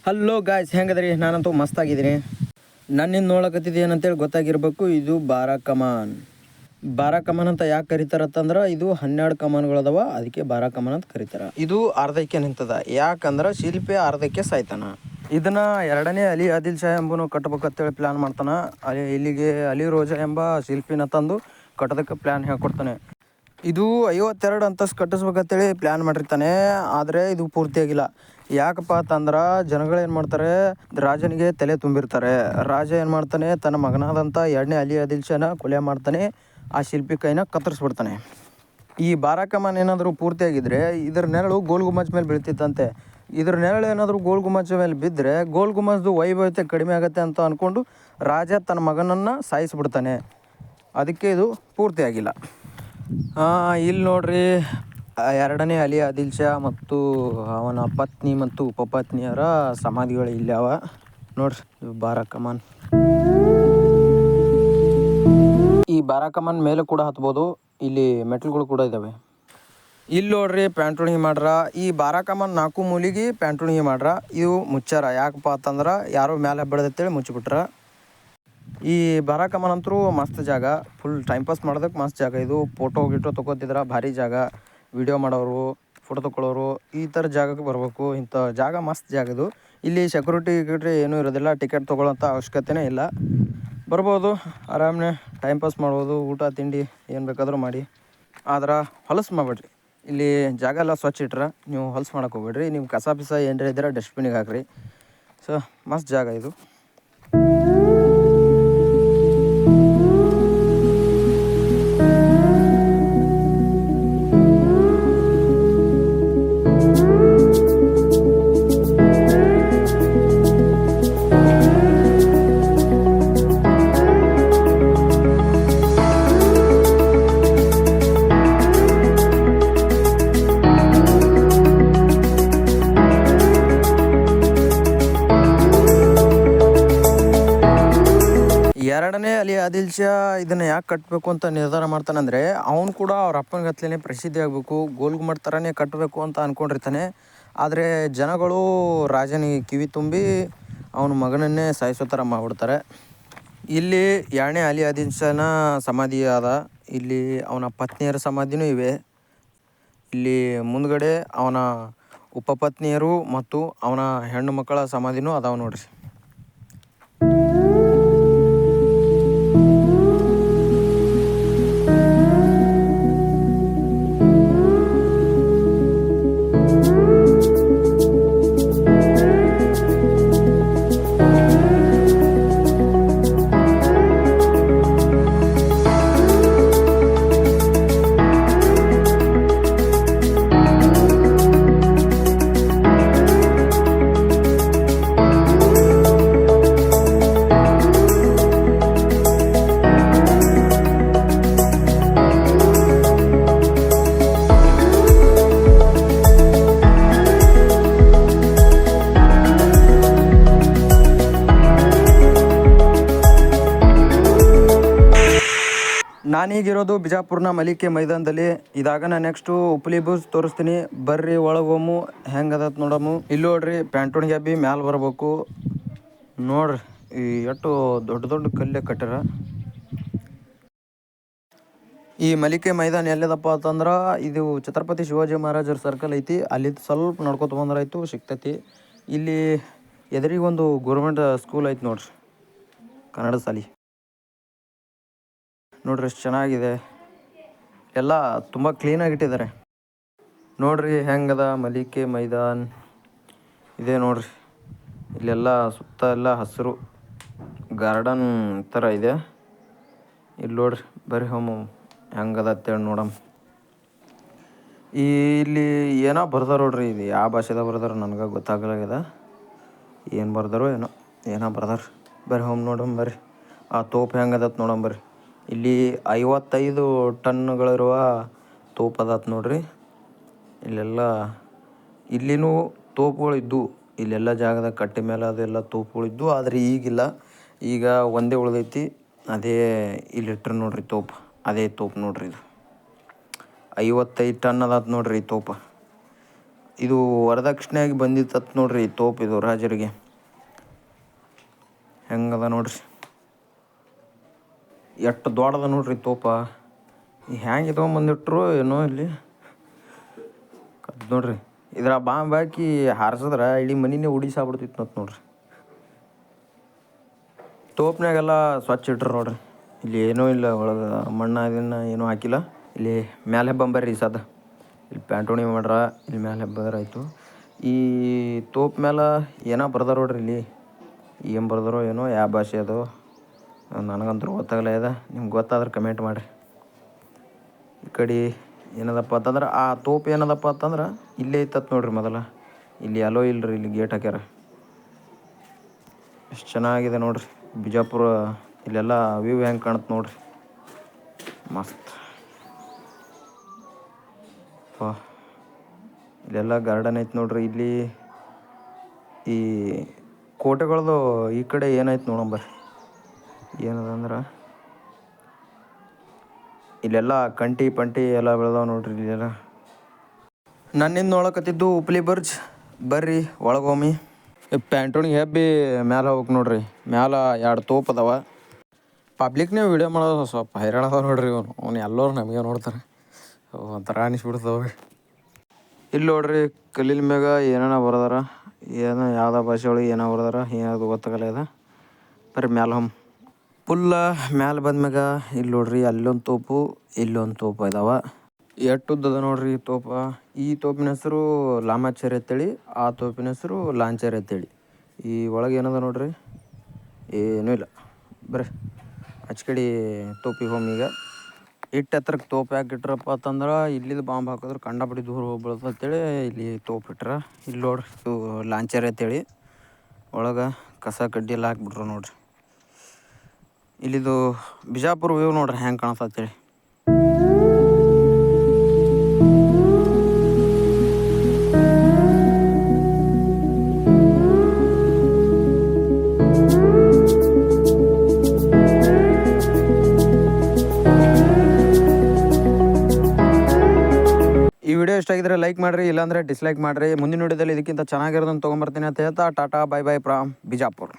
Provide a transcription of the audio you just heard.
Hello guys, ಹೆಂಗದ್ರಿ? ನಾನಂತೂ ಮಸ್ತಾಗಿದ್ದೀನಿ. ನನ್ನಿಂದ ನೋಡಕತ್ತಿದ್ದು ಏನಂತೇಳಿ ಗೊತ್ತಾಗಿರ್ಬೇಕು. ಇದು ಬಾರಾ ಕಮಾನ್ ಅಂತ ಯಾಕೆ ಕರೀತಾರತ್ತಂದ್ರೆ ಇದು 12 ಕಮಾನ್ಗಳದವ, ಅದಕ್ಕೆ ಬಾರಾ ಕಮಾನ್ ಅಂತ ಕರೀತಾರೆ. ಇದು ಅರ್ಧಕ್ಕೆ ನಿಂತದ, ಯಾಕಂದ್ರೆ ಶಿಲ್ಪಿ ಅರ್ಧಕ್ಕೆ ಸಾಯ್ತಾನ. ಇದನ್ನು 2ನೇ ಅಲಿ ಆದಿಲ್ ಶಾ ಎಂಬನು ಕಟ್ಟಬೇಕಂತೇಳಿ ಪ್ಲ್ಯಾನ್ ಮಾಡ್ತಾನೆ. ಇಲ್ಲಿಗೆ ಅಲಿ ರೋಜಾ ಎಂಬ ಶಿಲ್ಪಿನ ತಂದು ಕಟ್ಟೋದಕ್ಕೆ ಪ್ಲ್ಯಾನ್ ಹೇಳ್ಕೊಡ್ತಾನೆ. ಇದು 52 ಅಂತಸ್ತು ಕಟ್ಟಿಸ್ಬೇಕಂತೇಳಿ ಪ್ಲ್ಯಾನ್ ಮಾಡಿರ್ತಾನೆ. ಆದರೆ ಇದು ಪೂರ್ತಿಯಾಗಿಲ್ಲ. ಯಾಕಪ್ಪ ಅಂತಂದ್ರೆ ಜನಗಳೇನು ಮಾಡ್ತಾರೆ, ರಾಜನಿಗೆ ತಲೆ ತುಂಬಿರ್ತಾರೆ. ರಾಜ ಏನು ಮಾಡ್ತಾನೆ, ತನ್ನ ಮಗನಾದಂಥ 2ನೇ ಅಲಿ ಆದಿಲ್ ಶಾನ ಕೊಲೆ ಮಾಡ್ತಾನೆ. ಆ ಶಿಲ್ಪಿ ಕೈನ ಕತ್ತರಿಸ್ಬಿಡ್ತಾನೆ. ಈ ಬಾರಾ ಕಮಾನ್ ಏನಾದರೂ ಪೂರ್ತಿಯಾಗಿದ್ದರೆ ಇದರ ನೆರಳು ಗೋಲ್ ಗುಂಬಜ್ ಮೇಲೆ ಬೀಳ್ತಿತ್ತಂತೆ. ಇದ್ರ ನೆರಳು ಏನಾದರೂ ಗೋಲ್ ಗುಂಬಜ್ ಮೇಲೆ ಬಿದ್ದರೆ ಗೋಲ್ ಗುಂಬಜ್ದು ವೈಭವತೆ ಕಡಿಮೆ ಆಗುತ್ತೆ ಅಂತ ಅಂದ್ಕೊಂಡು ರಾಜ ತನ್ನ ಮಗನನ್ನು ಸಾಯಿಸಿಬಿಡ್ತಾನೆ. ಅದಕ್ಕೆ ಇದು ಪೂರ್ತಿಯಾಗಿಲ್ಲ. ಇಲ್ಲಿ ನೋಡ್ರಿ, 2ನೇ ಅಲಿ ಆದಿಲ್ ಶಾ ಮತ್ತು ಅವನ ಪತ್ನಿ ಮತ್ತು ಉಪಪತ್ನಿಯರ ಸಮಾಧಿಗಳು ಇಲ್ಲಿ ಅವ ನೋಡ್ರಿ. ಬಾರಾ ಕಮಾನ್, ಈ ಬಾರಾ ಕಮಾನ್ ಮೇಲೆ ಕೂಡ ಹತ್ಬೋದು. ಇಲ್ಲಿ ಮೆಟ್ಲುಗಳು ಕೂಡ ಇದ್ದಾವೆ. ಇಲ್ಲಿ ನೋಡ್ರಿ, ಪ್ಯಾಂಟುಣಿಗೆ ಮಾಡ್ರ. ಈ ಬಾರಾ ಕಮಾನ್ 4 ಮೂಲಿಗೆ ಪ್ಯಾಂಟುಣಿಗೆ ಮಾಡ್ರ. ಇವು ಮುಚ್ಚಾರ. ಯಾಕಪ್ಪ ಅಂತಂದ್ರೆ ಯಾರೋ ಮೇಲೆ ಬೆಳೆದತ್ತೇಳಿ ಮುಚ್ಚಿಬಿಟ್ರ. ಈ ಬಾರಾ ಕಮಾನ್ ಅಂತೂ ಮಸ್ತ್ ಜಾಗ, ಫುಲ್ ಟೈಮ್ ಪಾಸ್ ಮಾಡೋದಕ್ಕೆ ಮಸ್ತ್ ಜಾಗ ಇದು. ಫೋಟೋ ಗಿಟೋ ತೊಗೋತಿದ್ರೆ ಭಾರಿ ಜಾಗ. ವಿಡಿಯೋ ಮಾಡೋರು, ಫೋಟೋ ತೊಗೊಳ್ಳೋರು ಈ ಥರ ಜಾಗಕ್ಕೆ ಬರಬೇಕು. ಇಂಥ ಜಾಗ ಮಸ್ತ್ ಜಾಗ ಇದು. ಇಲ್ಲಿ ಸೆಕ್ಯೂರಿಟಿ ಏನೂ ಇರೋದಿಲ್ಲ, ಟಿಕೆಟ್ ತೊಗೊಳ್ಳೋಂಥ ಅವಶ್ಯಕತೆಯೇ ಇಲ್ಲ. ಬರ್ಬೋದು, ಆರಾಮನೆ ಟೈಮ್ ಪಾಸ್ ಮಾಡ್ಬೋದು. ಊಟ ತಿಂಡಿ ಏನು ಬೇಕಾದರೂ ಮಾಡಿ. ಆದ್ರೆ ಹೊಲಸು ಮಾಡಬೇಡ್ರಿ. ಇಲ್ಲಿ ಜಾಗ ಎಲ್ಲ ಸ್ವಚ್ಛ ಇಟ್ರೆ ನೀವು ಹೊಲಸು ಮಾಡೋಕೆ ಹೋಗ್ಬೇಡ್ರಿ. ನೀವು ಕಸ ಪಿಸ ಏನಾರ ಇದ್ದರೆ ಡಸ್ಟ್ಬಿನ್ನಿಗೆ ಹಾಕ್ರಿ. ಸೊ ಮಸ್ತ್ ಜಾಗ ಇದು. ಎರಡನೇ ಅಲಿ ಆದಿಲ್ ಶಾ ಇದನ್ನು ಯಾಕೆ ಕಟ್ಟಬೇಕು ಅಂತ ನಿರ್ಧಾರ ಮಾಡ್ತಾನಂದರೆ, ಅವನು ಕೂಡ ಅವ್ರ ಅಪ್ಪನ ಗತ್ಲೇ ಪ್ರಸಿದ್ಧಿ ಆಗಬೇಕು, ಗೋಲ್ ಗುಮ್ಮಟ್ ಥರನೇ ಕಟ್ಟಬೇಕು ಅಂತ ಅಂದ್ಕೊಂಡಿರ್ತಾನೆ. ಆದರೆ ಜನಗಳು ರಾಜನಿಗೆ ಕಿವಿ ತುಂಬಿ ಅವನ ಮಗನನ್ನೇ ಸಾಯಿಸೋ ಥರ ಮಾಡಿಬಿಡ್ತಾರೆ. ಇಲ್ಲಿ 2ನೇ ಅಲಿ ಆದಿಲ್ ಶಾನ ಸಮಾಧಿ ಅದ. ಇಲ್ಲಿ ಅವನ ಪತ್ನಿಯರ ಸಮಾಧಿನೂ ಇವೆ. ಇಲ್ಲಿ ಮುಂದ್ಗಡೆ ಅವನ ಉಪಪತ್ನಿಯರು ಮತ್ತು ಅವನ ಹೆಣ್ಣು ಮಕ್ಕಳ ಸಮಾಧಿನೂ ಅದಾವೆ ನೋಡ್ರಿ. ನಾನೀಗಿರೋದು ಬಿಜಾಪುರ್ನ ಮಲಿಕೆ ಮೈದಾನದಲ್ಲಿ. ಇದಾಗ ನಾನು ನೆಕ್ಸ್ಟು ಉಪ್ಲಿ ಬೂಸ್ ತೋರಿಸ್ತೀನಿ. ಬರ್ರಿ ಒಳಗೋಮು, ಹೆಂಗದತ್ ನೋಡಮು. ಇಲ್ಲಿ ನೋಡ್ರಿ, ಪ್ಯಾಂಟೂಣಿಗೆ ಬಿ ಮ್ಯಾಲೆ ಬರ್ಬೇಕು ನೋಡ್ರಿ. ಈ ಎಷ್ಟು ದೊಡ್ಡ ದೊಡ್ಡ ಕಲ್ಲೇ ಕಟ್ಟಾರ. ಈ ಮಲಿಕೆ ಮೈದಾನ ಎಲ್ಲಿದಪ್ಪ ಅಂತಂದ್ರೆ ಇದು ಛತ್ರಪತಿ ಶಿವಾಜಿ ಮಹಾರಾಜರ ಸರ್ಕಲ್ ಐತಿ. ಅಲ್ಲಿ ಸ್ವಲ್ಪ ನಡ್ಕೊತ ಬಂದ್ರಾಯ್ತು, ಸಿಗ್ತೈತಿ. ಇಲ್ಲಿ ಎದುರಿಗೆ ಒಂದು ಗೌರ್ಮೆಂಟ್ ಸ್ಕೂಲ್ ಐತಿ ನೋಡ್ರಿ, ಕನ್ನಡ ಶಾಲೆ ನೋಡ್ರಿ. ಎಷ್ಟು ಚೆನ್ನಾಗಿದೆ, ಎಲ್ಲ ತುಂಬ ಕ್ಲೀನಾಗಿ ಇಟ್ಟಿದ್ದಾರೆ ನೋಡ್ರಿ. ಹೆಂಗದ ಮಲಿಕೆ ಮೈದಾನ್ ಇದೆ ನೋಡ್ರಿ. ಇಲ್ಲೆಲ್ಲ ಸುತ್ತ ಎಲ್ಲ ಹಸಿರು ಗಾರ್ಡನ್ ಥರ ಇದೆ. ಇಲ್ಲಿ ನೋಡ್ರಿ, ಬರ್ರಿ ಹೋಮು ಹೆಂಗದ ಅಂತೇಳಿ ನೋಡಮ್. ಇಲ್ಲಿ ಏನೋ ಬರ್ದಾರ ನೋಡ್ರಿ. ಇದು ಯಾವ ಭಾಷೆದಾಗ ಬರ್ದಾರ ನನಗೆ ಗೊತ್ತಾಗಲಾಗ್ಯದ. ಏನು ಬರ್ದಾರೋ ಏನೋ ಬರ್ದಾರ. ಬರ್ರಿ ಹೋಮ್ ನೋಡಮ್ ಬರ್ರಿ. ಆ ತೋಪು ಹೆಂಗದತ್ ನೋಡಮ್ ಬರ್ರಿ. ಇಲ್ಲಿ 55 ಟನ್ಗಳಿರುವ ತೋಪು ಅದತ್ ನೋಡ್ರಿ. ಇಲ್ಲೆಲ್ಲ ಇಲ್ಲಿನೂ ತೋಪುಗಳಿದ್ದು, ಇಲ್ಲೆಲ್ಲ ಜಾಗದಾಗ ಕಟ್ಟೆ ಮೇಲೆ ಅದೆಲ್ಲ ತೋಪುಗಳಿದ್ದು. ಆದರೆ ಈಗಿಲ್ಲ, ಈಗ ಒಂದೇ ಉಳಿದೈತಿ. ಅದೇ ಇಲ್ಲಿಟ್ರು ನೋಡ್ರಿ ತೋಪು. ಅದೇ ತೋಪು ನೋಡ್ರಿ. ಇದು 55 ಟನ್ ಅದತ್ ನೋಡ್ರಿ ಈ ತೋಪು. ಇದು ವರದಕ್ಷಿಣೆಯಾಗಿ ಬಂದಿತ್ತತ್ ನೋಡ್ರಿ ಈ ತೋಪ್. ಇದು ರಾಜರಿಗೆ ಹೆಂಗದ ನೋಡ್ರಿ, ಎಷ್ಟು ದೊಡ್ಡದ ನೋಡ್ರಿ ತೋಪ. ಹ್ಯಾಂಗೆ ತೊಗೊಂಬಂದಿಟ್ರು ಏನೋ ಇಲ್ಲಿ ನೋಡ್ರಿ. ಇದ್ರ ಬಾಂಬ್ ಹಾಕಿ ಹಾರಿಸಿದ್ರೆ ಇಡೀ ಮನಿನೇ ಉಡಿಸಾಗ್ಬಿಡ್ತಿತ್ತು ಅಂತ ನೋಡ್ರಿ. ತೋಪ್ನಾಗೆಲ್ಲ ಸ್ವಚ್ಛ ಇಟ್ರು ನೋಡ್ರಿ. ಇಲ್ಲಿ ಏನೂ ಇಲ್ಲ, ಒಳಗೆ ಮಣ್ಣು ಅದನ್ನು ಏನೂ ಹಾಕಿಲ್ಲ. ಇಲ್ಲಿ ಮ್ಯಾಲೆ ಹೆಬ್ಬಂಬರ್ರಿ ಸದ ಇಲ್ಲಿ ಪ್ಯಾಂಟೋಣಿ ಮಾಡ್ರ, ಇಲ್ಲಿ ಮ್ಯಾಲೆ ಹೆಬ್ಬರಾಯ್ತು. ಈ ತೋಪ್ ಮೇಲೆ ಏನೋ ಬರ್ದಾರ ನೋಡ್ರಿ. ಇಲ್ಲಿ ಏನು ಬರ್ದಾರೋ ಏನೋ, ಯಾವ ಭಾಷೆ ಅದು ನನಗಂತೂ ಗೊತ್ತಾಗಲ್ಲ ಇದೆ. ನಿಮ್ಗೆ ಗೊತ್ತಾದ್ರೆ ಕಮೆಂಟ್ ಮಾಡಿರಿ. ಈ ಕಡೆ ಏನದಪ್ಪ ಅಂತಂದ್ರೆ ಆ ತೋಪ್ ಏನದಪ್ಪ ಅಂತಂದ್ರೆ ಇಲ್ಲೇ ಇತ್ತತ್ ನೋಡ್ರಿ ಮೊದಲ. ಇಲ್ಲಿ ಅಲೋ ಇಲ್ರಿ, ಇಲ್ಲಿ ಗೇಟ್ ಹಾಕ್ಯಾರ. ಎಷ್ಟು ಚೆನ್ನಾಗಿದೆ ನೋಡ್ರಿ ಬಿಜಾಪುರ. ಇಲ್ಲೆಲ್ಲ ವ್ಯೂ ಹೆಂಗೆ ಕಾಣುತ್ತೆ ನೋಡ್ರಿ, ಮಸ್ತ್. ಇಲ್ಲೆಲ್ಲ ಗಾರ್ಡನ್ ಐತೆ ನೋಡ್ರಿ. ಇಲ್ಲಿ ಈ ಕೋಟೆಗಳದು ಈ ಕಡೆ ಏನಾಯ್ತು ನೋಡಂಬರ್ರಿ. ಏನದಂದ್ರೆ ಇಲ್ಲೆಲ್ಲ ಕಂಟಿ ಪಂಟಿ ಎಲ್ಲ ಬೆಳೆದಾವ ನೋಡ್ರಿ ಇಲ್ಲೆಲ್ಲ. ನನ್ನಿಂದ ನೋಡಕತ್ತಿದ್ದು ಉಪ್ಲಿ ಬರ್ಜ್. ಬರ್ರಿ ಒಳಗೊಮ್ಮಿ. ಪ್ಯಾಂಟೋಣಿಗೆ ಹೆಬ್ಬಿ ಮ್ಯಾಲೆ ಹೋಗ್ಬೇಕು ನೋಡ್ರಿ. ಮ್ಯಾಲೆ 2 ತೋಪ್ ಅದಾವ. ಪಬ್ಲಿಕ್ನೇ ವೀಡಿಯೋ ಮಾಡೋದು ಸ್ವಲ್ಪ ಹೈರಾಣ ಅದಾವ ನೋಡ್ರಿ. ಅವ್ನು ಎಲ್ಲರೂ ನಮಗೆ ನೋಡ್ತಾರೆ, ಒಂಥರ ಅನಿಸ್ಬಿಡ್ತಾವೆ. ಇಲ್ಲಿ ನೋಡ್ರಿ ಕಲ್ಲಿನ ಮ್ಯಾಗ ಏನೇನೋ ಬರ್ದಾರ, ಏನೋ ಯಾವುದೋ ಭಾಷೆ ಒಳಗೆ ಏನೋ ಬರ್ದಾರ, ಏನಾದ್ರು ಗೊತ್ತಾಗಲ್ಲ ಇದೆ. ಬರ್ರಿ ಮ್ಯಾಲೆ ಫುಲ್ಲ ಮ್ಯಾಲೆ ಬಂದ್ಮ್ಯಾಗ ಇಲ್ಲಿ ನೋಡ್ರಿ ಅಲ್ಲೊಂದು ತೋಪು ಇಲ್ಲೊಂದು ತೋಪು ಇದಾವ. ಎಷ್ಟು ಉದ್ದದ ನೋಡ್ರಿ ಈ ತೋಪ. ಈ ತೋಪಿನ ಹೆಸರು ಲಾಮಾಚೇರಿ ಅಂತೇಳಿ, ಆ ತೋಪಿನ ಹೆಸರು ಲಾಂಚೇರಿ ಅಂತೇಳಿ. ಈ ಒಳಗೆ ಏನದ ನೋಡ್ರಿ, ಏನೂ ಇಲ್ಲ. ಬರ್ರಿ ಆಚೆ ಕಡೆ ತೋಪಿಗೆ ಹೋಮೀಗ. ಇಟ್ಟು ಎತ್ತರಕ್ಕೆ ತೋಪ್ ಯಾಕೆ ಇಟ್ರಪ್ಪ ಅಂತಂದ್ರೆ ಇಲ್ಲಿದ್ದು ಬಾಂಬ್ ಹಾಕಿದ್ರೆ ಕಂಡಪಡಿ ದೂರ ಹೋಗ್ಬಿಡ್ತು ಅಂತೇಳಿ ಇಲ್ಲಿ ತೋಪ್ ಇಟ್ರ. ಇಲ್ಲಿ ನೋಡ್ರಿ ಇದು ಲಾಂಚೇರಿ ಅಂತೇಳಿ. ಒಳಗೆ ಕಸ ಕಡ್ಡಿ ಎಲ್ಲ ಹಾಕ್ಬಿಟ್ರು ನೋಡ್ರಿ. ಇಲ್ಲಿದು ಬಿಜಾಪುರ ವ್ಯೂ ನೋಡ್ರಿ ಹೆಂಗೆ ಕಾಣಿಸ್ತೇಳಿ. ಈ ವಿಡಿಯೋ ಇಷ್ಟ ಆಗಿದ್ರೆ ಲೈಕ್ ಮಾಡಿರಿ, ಇಲ್ಲಾಂದರೆ ಡಿಸ್ಲೈಕ್ ಮಾಡಿರಿ. ಮುಂದಿನ ವಿಡಿಯೋದಲ್ಲಿ ಇದಕ್ಕಿಂತ ಚೆನ್ನಾಗಿರೋದನ್ನು ತೊಗೊಂಬರ್ತೀನಿ ಅಂತ ಹೇಳ್ತಾ tata bye bye from Bijapur.